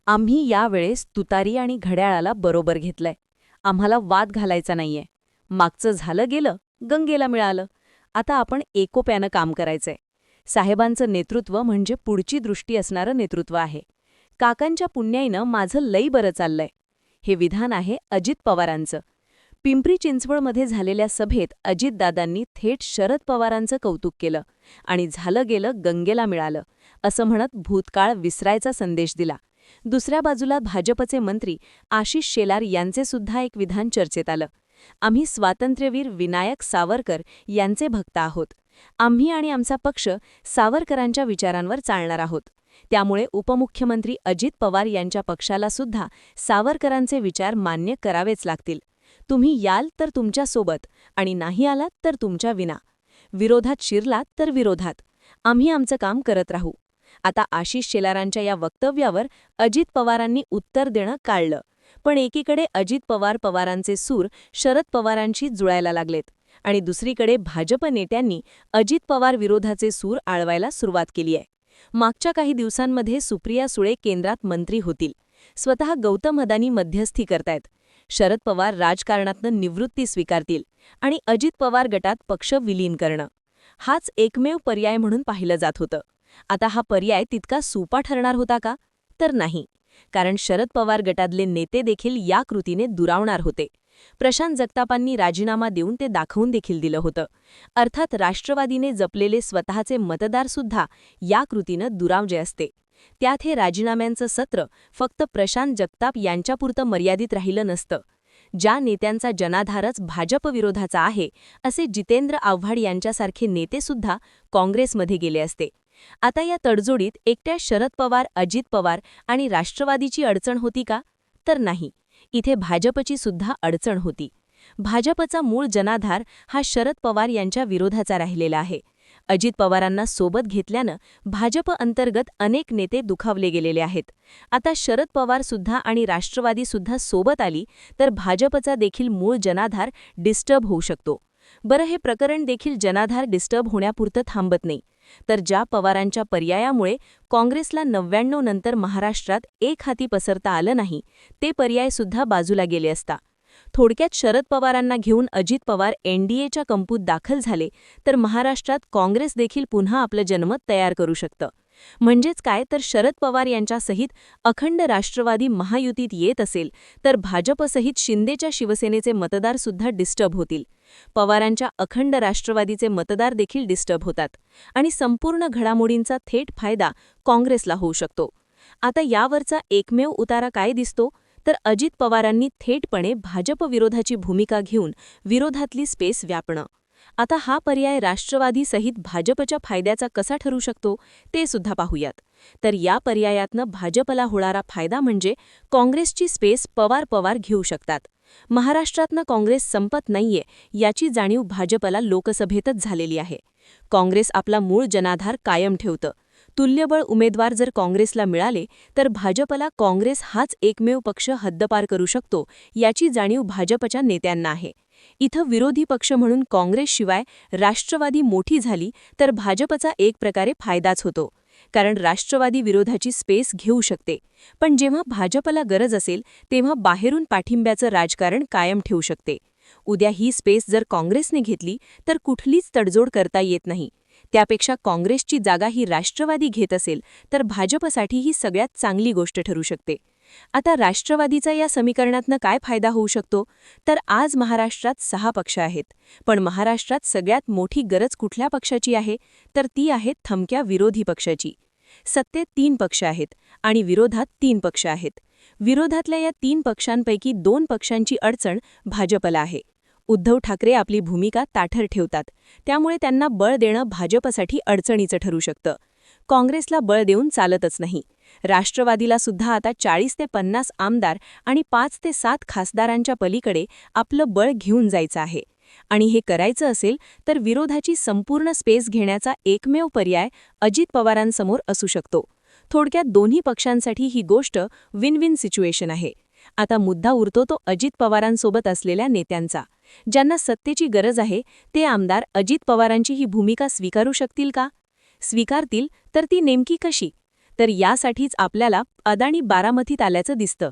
आम्ही यावेळेस तुतारी आणि घड्याळाला बरोबर घेतलंय. आम्हाला वाद घालायचा नाहीये. मागचं झालं गेलं, गंगेला मिळालं. आता आपण एकोप्यानं काम करायचंय. साहेबांचं नेतृत्व म्हणजे पुढची दृष्टी असणारं नेतृत्व आहे. काकांच्या पुण्याईनं माझं लई बरं चाललंय. हे विधान आहे अजित पवारांचं. पिंपरी चिंचवडमध्ये झालेल्या सभेत अजितदादांनी थेट शरद पवारांचं कौतुक केलं आणि झालं गेलं गंगेला मिळालं असं म्हणत भूतकाळ विसरायचा संदेश दिला. दुसऱ्या बाजूला भाजपचे मंत्री आशिष शेलार यांचे सुद्धा एक विधान चर्चेत आलं. आम्ही स्वातंत्र्यवीर विनायक सावरकर यांचे भक्त आहोत. आम्ही आणि आमचा पक्ष सावरकरांच्या विचारांवर चालणार आहोत. त्यामुळे उपमुख्यमंत्री अजित पवार यांच्या पक्षाला सुद्धा सावरकरांचे विचार मान्य करावेच लागतील. तुम्ही याल तर तुमच्यासोबत आणि नाही आलात तर तुमच्या विना. विरोधात शिरलात तर विरोधात. आम्ही आमचं काम करत राहू. आता आशिष शेलारांच्या या वक्तव्यावर अजित पवारांनी उत्तर देणं टाळलं. पण एकीकडे अजित पवारांचे सूर शरद पवारांशी जुळायला लागलेत आणि दुसरीकडे भाजप नेत्यांनी अजित पवार विरोधाचे सूर आळवायला सुरुवात केली आहे. मागच्या काही दिवसांमध्ये सुप्रिया सुळे केंद्रात मंत्री होतील. स्वतः गौतम अदानी मध्यस्थी करतायत. शरद पवार राजकारणातनं निवृत्ती स्वीकारतील आणि अजित पवार गटात पक्ष विलीन करणं हाच एकमेव पर्याय म्हणून पाहिलं जात होतं. आता हा पर्याय तितका सोपा ठरणार होता का? तर नाही. कारण शरद पवार गटातले नेते देखील या कृतीने दुरावणार होते. प्रशांत जगतापांनी राजीनामा देऊन ते दाखवून देखील दिलं होतं. अर्थात राष्ट्रवादीने जपलेले स्वतःचे मतदारसुद्धा या कृतीनं दुरावजे असते. त्यात हे राजीनाम्यांचं सत्र फक्त प्रशांत जगताप यांच्यापुरतं मर्यादित राहिलं नसतं. ज्या नेत्यांचा जनाधारच भाजप विरोधाचा आहे असे जितेंद्र आव्हाड यांच्यासारखे नेतेसुद्धा काँग्रेसमध्ये गेले असते. आता या तडजोडीत एकट्या शरद पवार, अजित पवार आणि राष्ट्रवादीची अडचण होती का? तर नाही. इथे भाजपची सुद्धा अडचण होती. भाजपचा मूळ जनाधार हा शरद पवार यांच्या विरोधाचा राहिलेला आहे. अजित पवारांना सोबत घेतल्यानं भाजप अंतर्गत अनेक नेते दुखावले गेलेले आहेत. आता शरद पवार सुद्धा आणि राष्ट्रवादी सुद्धा सोबत आली तर भाजपचा देखील मूळ जनाधार डिस्टर्ब होऊ शकतो. बरं, हे प्रकरण देखील जनाधार डिस्टर्ब होण्यापुरतं थांबत नाही. तर ज्या पवारांच्या पर्यायामुळे काँग्रेसला 99 नंतर महाराष्ट्रात एक हाती पसरता आलं नाही, ते पर्यायसुद्धा बाजूला गेले असता. थोडक्यात शरद पवारांना घेऊन अजित पवार एनडीएच्या कंपूत दाखल झाले तर महाराष्ट्रात काँग्रेस देखील पुन्हा आपलं जनमत तयार करू शकतं. म्हणजेच काय, तर शरद पवार यांच्यासहित अखंड राष्ट्रवादी महायुतीत येत असेल तर भाजपसहित शिंदेच्या शिवसेनेचे मतदारसुद्धा डिस्टर्ब होतील. पवारांच्या अखंड राष्ट्रवादीचे मतदार देखील डिस्टर्ब होतात आणि संपूर्ण घडामोडींचा थेट फायदा काँग्रेसला होऊ शकतो. आता यावरचा एकमेव उतारा काय दिसतो? तर अजित पवारांनी थेटपणे भाजप विरोधाची भूमिका घेऊन विरोधातली स्पेस व्यापणं. आता हा पर्याय राष्ट्रवादीसहित भाजपच्या फायद्याचा कसा ठरू शकतो ते सुद्धा पाहूयात. तर या पर्यायातनं भाजपला होणारा फायदा म्हणजे काँग्रेसची स्पेस पवार घेऊ शकतात. महाराष्ट्रातनं काँग्रेस संपत नाहीये याची जाणीव भाजपला लोकसभेतच झालेली आहे. काँग्रेस आपला मूळ जनाधार कायम ठेवतं. तुल्यबळ उमेदवार जर काँग्रेसला मिळाले तर भाजपला काँग्रेस हाच एकमेव पक्ष हद्दपार करू शकतो याची जाणीव भाजपच्या नेत्यांना आहे. इथं विरोधी पक्ष म्हणून काँग्रेसशिवाय राष्ट्रवादी मोठी झाली तर भाजपचा एक प्रकारे फायदाच होतो. कारण राष्ट्रवादी विरोधाची स्पेस घेऊ शकते. पण जेव्हा भाजपला गरज असेल तेव्हा बाहेरून पाठिंब्याचं राजकारण कायम ठेवू शकते. उद्या ही स्पेस जर काँग्रेसने घेतली तर कुठलीच तडजोड करता येत नाही. त्यापेक्षा काँग्रेसची जागा ही राष्ट्रवादी घेत असेल तर भाजपसाठी ही सगळ्यात चांगली गोष्ट ठरू शकते. आता राष्ट्रवादीचा या समीकरणातनं काय फायदा होऊ शकतो? तर आज महाराष्ट्रात 6 पक्ष आहेत. पण महाराष्ट्रात सगळ्यात मोठी गरज कुठल्या पक्षाची आहे? तर ती आहे थमक्या विरोधी पक्षाची. सत्तेत 3 पक्ष आहेत आणि विरोधात 3 पक्ष आहेत. विरोधातल्या या 3 पक्षांपैकी 2 पक्षांची अडचण भाजपला आहे. उद्धव ठाकरे आपली भूमिका ताठर ठेवतात. त्यामुळे त्यांना बळ देणं भाजपसाठी अडचणीचं ठरू शकतं. काँग्रेसला बळ देऊन चालतच नाही. राष्ट्रवादीला सुद्धा आता 40 ते 50 आमदार आणि 5 ते 7 खासदारांच्या पलीकडे आपलं बळ घेऊन जायचं आहे. आणि हे करायचं असेल तर विरोधाची संपूर्ण स्पेस घेण्याचा एकमेव पर्याय अजित पवारांसमोर असू शकतो. थोडक्यात दोन्ही पक्षांसाठी ही गोष्ट विन विन सिच्युएशन आहे. आता मुद्दा उरतो तो अजित पवारांसोबत असलेल्या नेत्यांचा. ज्यांना सत्तेची गरज आहे ते आमदार अजित पवारांची ही भूमिका स्वीकारू शकतील का? स्वीकारतील तर ती नेमकी कशी? तर यासाठीच आपल्याला अदानी बारामतीत आल्याचं दिसतं.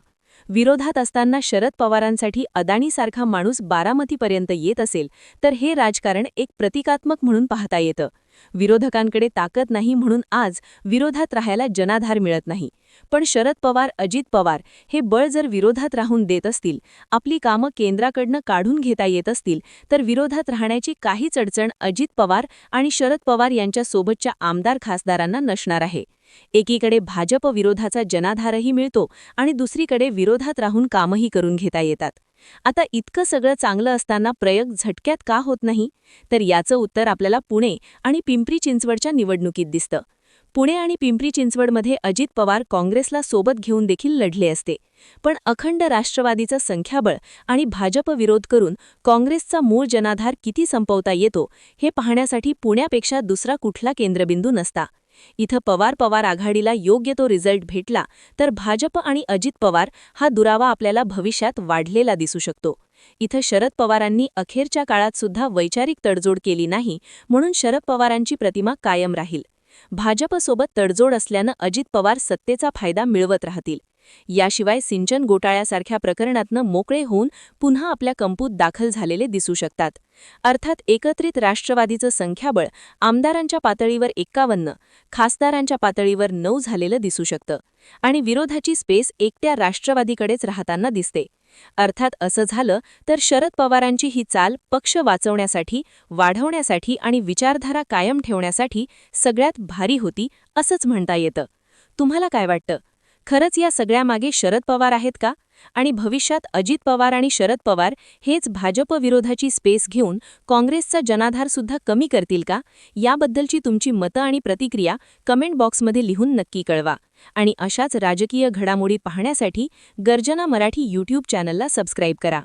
विरोधात असताना शरद पवारांसाठी अदानीसारखा माणूस बारामतीपर्यंत येत असेल तर हे राजकारण एक प्रतिकात्मक म्हणून पाहता येतं. विरोधकांकडे ताकद नाही म्हणून आज विरोधात राहायला जनाधार मिळत नाही. पण शरद पवार, अजित पवार हे बळ जर विरोधात राहून देत असतील, आपली कामं केंद्राकडनं काढून घेता येत असतील, तर विरोधात राहण्याची काहीच अडचण अजित पवार आणि शरद पवार यांच्या सोबतच्या आमदार खासदारांना नसणार आहे. एकीकडे भाजप विरोधाचा जनाधारही मिळतो आणि दुसरीकडे विरोधात राहून कामही करून घेता येतात. आता इतकं सगळं चांगलं असताना प्रयोग झटक्यात का होत नाही? तर याचं उत्तर आपल्याला पुणे आणि पिंपरी चिंचवडच्या निवडणुकीत दिसतं. पुणे आणि पिंपरी चिंचवडमध्ये अजित पवार काँग्रेसला सोबत घेऊन देखील लढले असते. पण अखंड राष्ट्रवादीचं संख्याबळ आणि भाजप विरोध करून काँग्रेसचा मूळ जनाधार किती संपवता येतो हे पाहण्यासाठी पुण्यापेक्षा दुसरा कुठला केंद्रबिंदू नसता. इथं पवार आघाडीला योग्य तो रिझल्ट भेटला तर भाजप आणि अजित पवार हा दुरावा आपल्याला भविष्यात वाढलेला दिसू शकतो. इथं शरद पवारांनी अखेरच्या काळात सुद्धा वैचारिक तडजोड केली नाही म्हणून शरद पवारांची प्रतिमा कायम राहील. भाजपसोबत तडजोड असल्यानं अजित पवार सत्तेचा फायदा मिळवत राहतील. याशिवाय सिंचन घोटाळ्यासारख्या प्रकरणातनं मोकळे होऊन पुन्हा आपल्या कंपूत दाखल झालेले दिसू शकतात. अर्थात एकत्रित राष्ट्रवादीचं संख्याबळ आमदारांच्या पातळीवर 51, खासदारांच्या पातळीवर 9 झालेलं दिसू शकतं आणि विरोधाची स्पेस एकट्या राष्ट्रवादीकडेच राहताना दिसते. अर्थात असं झालं तर शरद पवारांची ही चाल पक्ष वाचवण्यासाठी, वाढवण्यासाठी आणि विचारधारा कायम ठेवण्यासाठी सगळ्यात भारी होती असंच म्हणता येतं. तुम्हाला काय वाटतं? खरंच या सगळ्यामागे शरद पवार आहेत का? आणि भविष्यात अजित पवार आणि शरद पवार हेच भाजप विरोधाची स्पेस घेऊन काँग्रेसचा जनाधार सुद्धा कमी करतील का? याबद्दलची तुमची मतं आणि प्रतिक्रिया कमेंट बॉक्समध्ये लिहून नक्की कळवा. आणि अशाच राजकीय घडामोडी पाहण्यासाठी गर्जना मराठी यूट्यूब चॅनलला सबस्क्राईब करा.